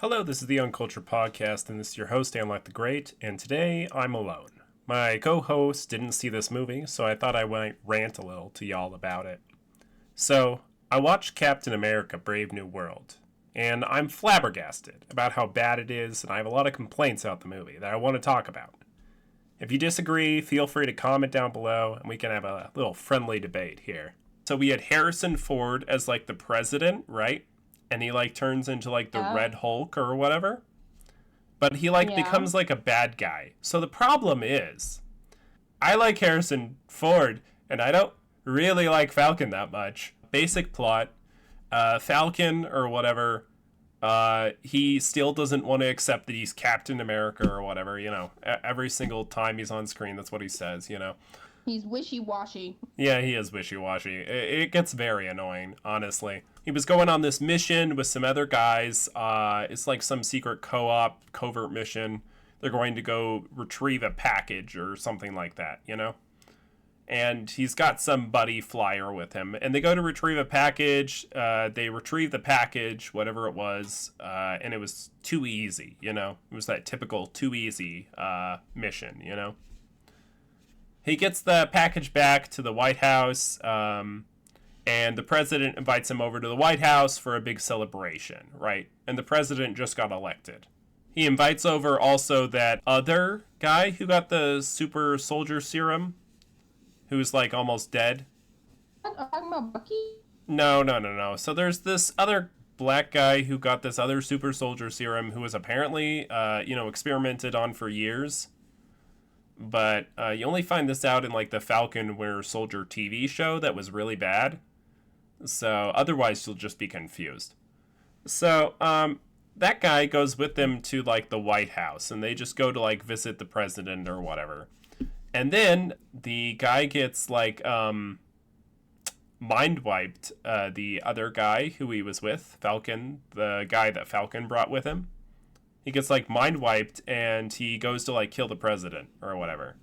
Hello, this is the Uncultured podcast, and this is your host, Like the Great, and today I'm alone. My co-host didn't see this movie, so I thought I might rant a little to y'all about it. So, I watched Captain America Brave New World, and I'm flabbergasted about how bad it is, and I have a lot of complaints about the movie that I want to talk about. If you disagree, feel free to comment down below, and we can have a little friendly debate here. So we had Harrison Ford as, the president, right? And he, turns into, the Red Hulk or whatever. But he, becomes, a bad guy. So the problem is, I like Harrison Ford, and I don't really like Falcon that much. Basic plot, Falcon or whatever, he still doesn't want to accept that he's Captain America or whatever, Every single time he's on screen, that's what he says, He's wishy-washy. Yeah, he is wishy-washy. It gets very annoying, honestly. He was going on this mission with some other guys. It's like some secret co-op, covert mission. They're going to go retrieve a package or something like that, And he's got some buddy flyer with him. And they go to retrieve a package. They retrieve the package, whatever it was. And it was too easy, It was that typical too easy mission, He gets the package back to the White House, and the president invites him over to the White House for a big celebration, right? And the president just got elected. He invites over also that other guy who got the super soldier serum, who's almost dead. Are you talking about Bucky? No. So there's this other black guy who got this other super soldier serum who was apparently, experimented on for years. But you only find this out in the Falcon Winter Soldier TV show that was really bad. So otherwise you'll just be confused. So that guy goes with them to the White House, and they just go to visit the president or whatever. And then the guy gets mind wiped. The other guy who he was with, Falcon, the guy that Falcon brought with him. He gets mind wiped, and he goes to kill the president or whatever.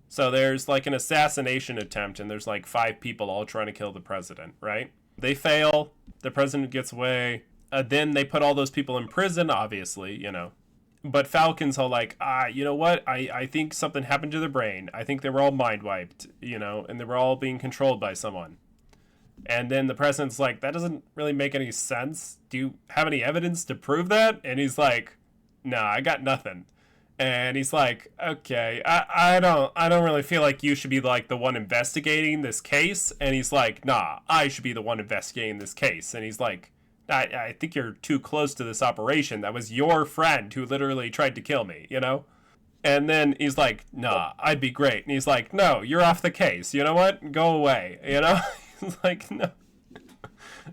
So there's an assassination attempt, and there's 5 people all trying to kill the president, right? They fail. The president gets away. Then they put all those people in prison, obviously, But Falcon's all you know what? I think something happened to their brain. I think they were all mind wiped, and they were all being controlled by someone. And then the president's that doesn't really make any sense. Do you have any evidence to prove that? And he's nah, I got nothing. And he's okay, I don't really feel like you should be the one investigating this case. And he's nah, I should be the one investigating this case. And he's I think you're too close to this operation. That was your friend who literally tried to kill me, And then he's nah, I'd be great. And he's no, you're off the case. You know what? Go away, He's no.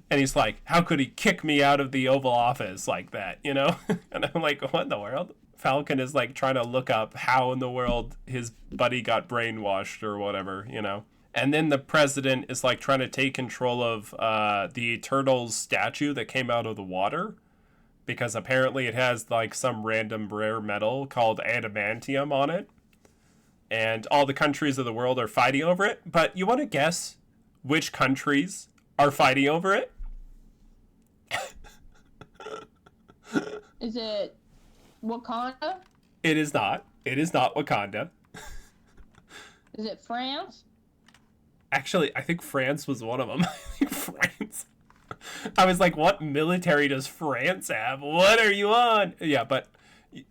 And he's how could he kick me out of the Oval Office like that, And I'm what in the world? Falcon is trying to look up how in the world his buddy got brainwashed or whatever, And then the president is trying to take control of the Turtles statue that came out of the water, because apparently it has some random rare metal called adamantium on it. And all the countries of the world are fighting over it. But you want to guess which countries are fighting over it? Is it Wakanda? It is not. It is not Wakanda. Is it France? Actually, I think France was one of them. I think France. I was what military does France have? What are you on? Yeah, but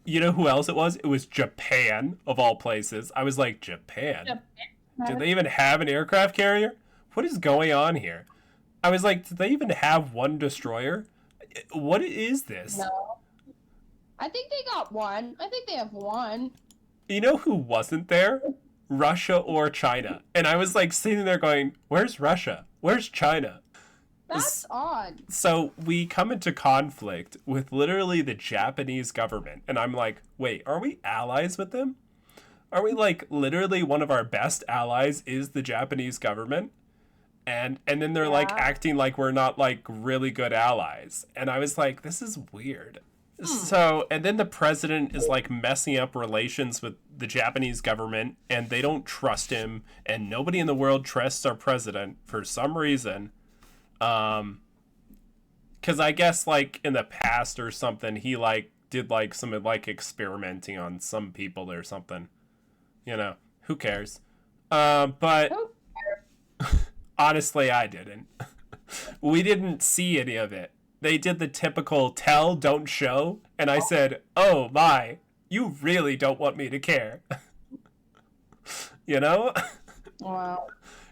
you know who else it was? It was Japan, of all places. I was Japan? Did they even have an aircraft carrier? What is going on here? I was did they even have one destroyer? What is this? No. I think they got one. I think they have one. You know who wasn't there? Russia or China. And I was sitting there going, where's Russia? Where's China? That's odd. So we come into conflict with literally the Japanese government. And I'm wait, are we allies with them? Are we literally one of our best allies is the Japanese government? And then they're acting we're not really good allies. And I was this is weird. So, and then the president is messing up relations with the Japanese government, and they don't trust him, and nobody in the world trusts our president for some reason. Because I guess, like, in the past or something, he, like, did, like, some, like, experimenting on some people or something. You know, who cares? But Who- honestly, I didn't. We didn't see any of it. They did the typical tell, don't show, and I said, oh my, you really don't want me to care. You know? Wow.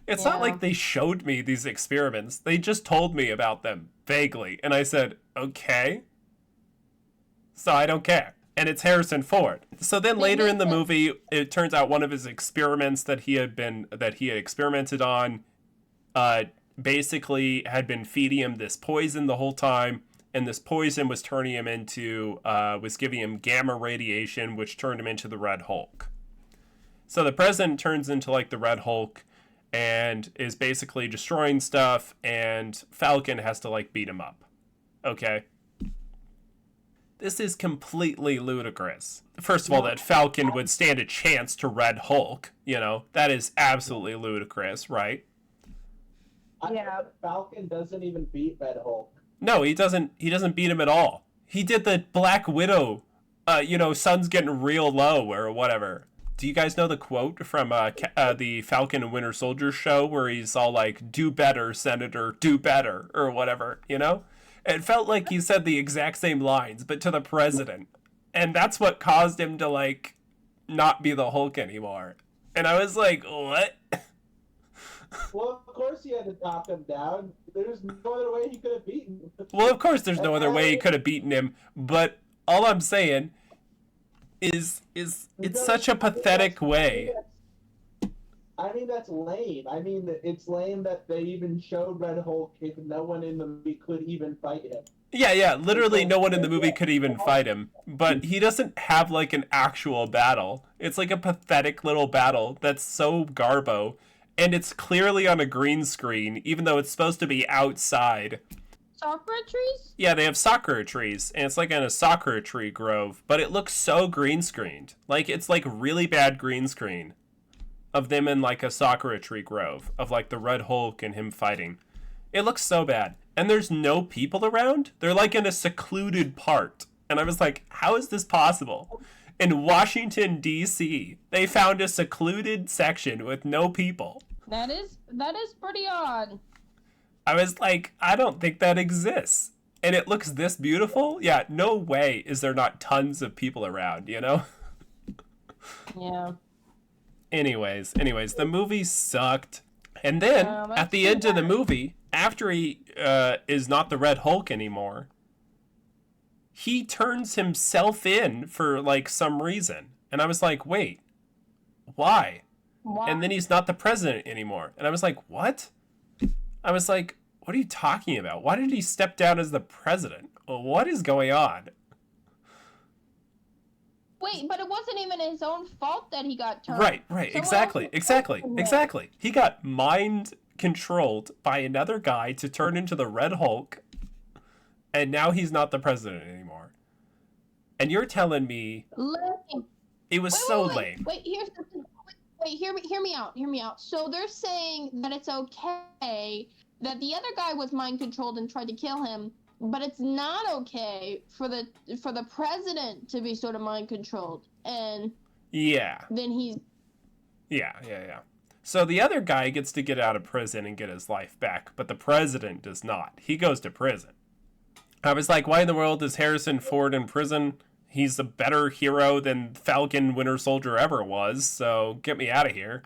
It's not Yeah. like they showed me these experiments. They just told me about them vaguely, and I said, okay, so I don't care. And it's Harrison Ford. So then later in the movie, it turns out one of his experiments that he had experimented on, uh, basically had been feeding him this poison the whole time, and this poison was turning him into, was giving him gamma radiation, which turned him into the Red Hulk. So the president turns into like the Red Hulk and is basically destroying stuff, and Falcon has to like beat him up. Okay? This is completely ludicrous. First of all, that Falcon would stand a chance to Red Hulk, you know, that is absolutely ludicrous, right? Yeah. Falcon doesn't even beat Red Hulk. No, he doesn't beat him at all. He did the Black Widow, sun's getting real low or whatever. Do you guys know the quote from the Falcon and Winter Soldier show where he's all like, do better, Senator, do better, or whatever, you know? It felt like he said the exact same lines, but to the president. And that's what caused him to, like, not be the Hulk anymore. And I was like, what? Well, of course he had to knock him down. There's no other way he could have beaten him. Well, of course there's no other way he could have beaten him, but all I'm saying is it's such a pathetic way. I mean, that's lame. I mean, it's lame that they even showed Red Hulk if no one in the movie could even fight him. Yeah, literally no one in the movie could even fight him. But he doesn't have, like, an actual battle. It's like a pathetic little battle that's so garbo, and it's clearly on a green screen, even though it's supposed to be outside. Sakura trees? Yeah, they have sakura trees, and it's like in a sakura tree grove, but it looks so green screened. Like, it's like really bad green screen of them in like a sakura tree grove, of like the Red Hulk and him fighting. It looks so bad. And there's no people around. They're like in a secluded part. And I was like, how is this possible? In Washington, D.C., they found a secluded section with no people. That is pretty odd. I was like, I don't think that exists. And it looks this beautiful? Yeah, no way is there not tons of people around, you know? Yeah. Anyways, the movie sucked. And then, at the end of the movie, after he is not the Red Hulk anymore, he turns himself in for, like, some reason. And I was like, wait, why? And then he's not the president anymore. And I was like, what? I was like, what are you talking about? Why did he step down as the president? What is going on? Wait, but it wasn't even his own fault that he got turned. Right, Someone exactly. He got mind controlled by another guy to turn into the Red Hulk, and now he's not the president anymore. And you're telling me Lame. it was lame. Wait, here's the thing. Wait, hear me out. So they're saying that it's okay that the other guy was mind controlled and tried to kill him, but it's not okay for the president to be sort of mind controlled. And yeah. Then he's Yeah. So the other guy gets to get out of prison and get his life back, but the president does not. He goes to prison. I was like, why in the world is Harrison Ford in prison? He's a better hero than Falcon Winter Soldier ever was, so get me out of here.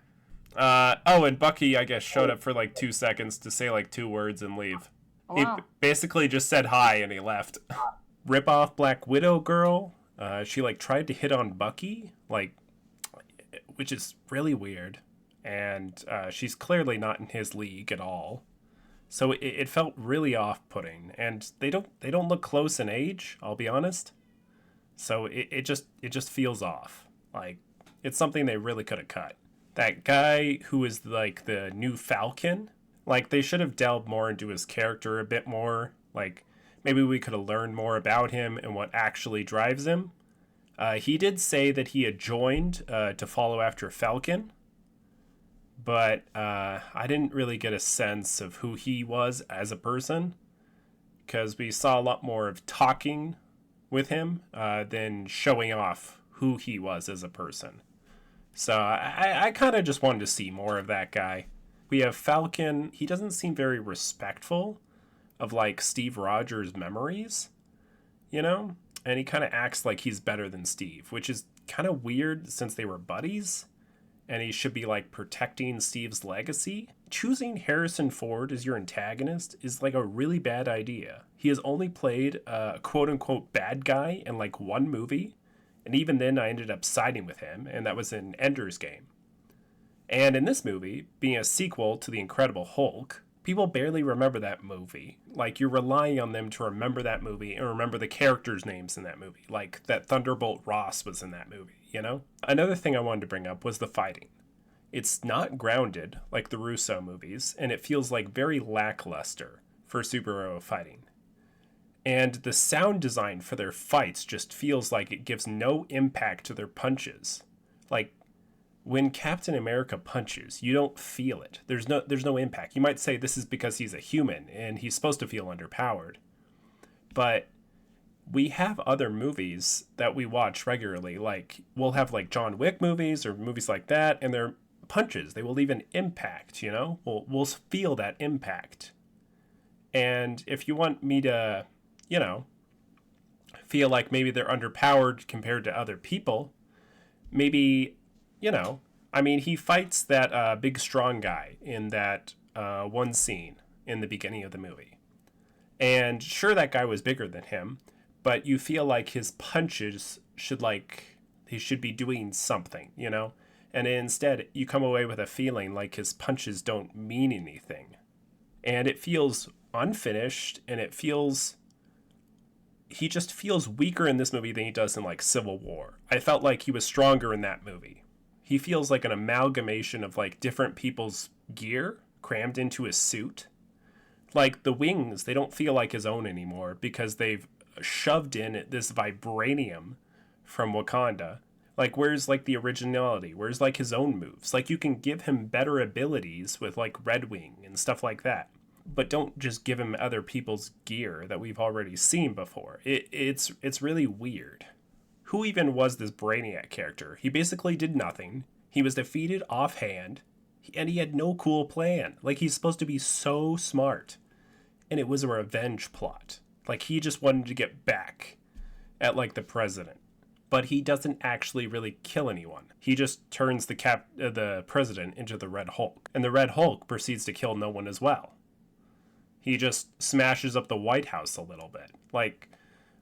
And Bucky, I guess, showed up for like 2 seconds to say like 2 words and leave. wow. He basically just said hi and he left. Rip off Black Widow girl. She like tried to hit on Bucky, like, which is really weird. And she's clearly not in his league at all. So it felt really off-putting. And they don't look close in age, I'll be honest. So it just feels off. Like, it's something they really could have cut. That guy who is like the new Falcon, like, they should have delved more into his character a bit more. Like, maybe we could have learned more about him and what actually drives him. He did say that he had joined to follow after Falcon, but I didn't really get a sense of who he was as a person. because we saw a lot more of talking with him than showing off who he was as a person. So I kind of just wanted to see more of that guy. We have Falcon. He doesn't seem very respectful of like Steve Rogers' memories, you know? And he kind of acts like he's better than Steve, which is kind of weird since they were buddies and he should be like protecting Steve's legacy. Choosing Harrison Ford as your antagonist is like a really bad idea. He has only played a quote unquote bad guy in like one movie, and even then I ended up siding with him, and that was in Ender's Game. And in this movie, being a sequel to The Incredible Hulk, people barely remember that movie. Like, you're relying on them to remember that movie and remember the characters' names in that movie. Like, that Thunderbolt Ross was in that movie, you know? Another thing I wanted to bring up was the fighting. It's not grounded like the Russo movies, and it feels like very lackluster for superhero fighting. And the sound design for their fights just feels like it gives no impact to their punches. Like, when Captain America punches, you don't feel it. There's no impact. You might say this is because he's a human and he's supposed to feel underpowered. But we have other movies that we watch regularly. Like, we'll have like John Wick movies or movies like that, and their punches, they will leave an impact, you know? We'll feel that impact. And if you want me to, you know, feel like maybe they're underpowered compared to other people, maybe, you know, I mean, he fights that big strong guy in that one scene in the beginning of the movie. And sure, that guy was bigger than him, but you feel like his punches should, like, he should be doing something, you know? And instead, you come away with a feeling like his punches don't mean anything. And it feels unfinished, and it feels... he just feels weaker in this movie than he does in, like, Civil War. I felt like he was stronger in that movie. He feels like an amalgamation of, like, different people's gear crammed into his suit. Like, the wings, they don't feel like his own anymore because they've shoved in this vibranium from Wakanda. Like, where's, like, the originality? Where's, like, his own moves? Like, you can give him better abilities with, like, Red Wing and stuff like that. But don't just give him other people's gear that we've already seen before. It's really weird. Who even was this Brainiac character? He basically did nothing. He was defeated offhand, and he had no cool plan. Like, he's supposed to be so smart. And it was a revenge plot. Like, he just wanted to get back at, like, the president. But he doesn't actually really kill anyone. He just turns the president into the Red Hulk. And the Red Hulk proceeds to kill no one as well. He just smashes up the White House a little bit. Like,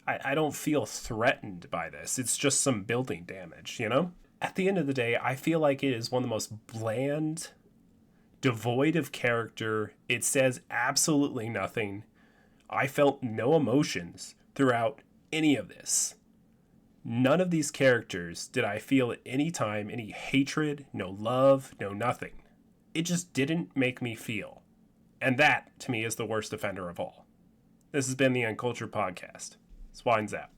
I don't feel threatened by this. It's just some building damage, you know? At the end of the day, I feel like it is one of the most bland, devoid of character. It says absolutely nothing. I felt no emotions throughout any of this. None of these characters did I feel at any time any hatred, no love, no nothing. It just didn't make me feel. And that, to me, is the worst offender of all. This has been the Uncultured Podcast. Swines out.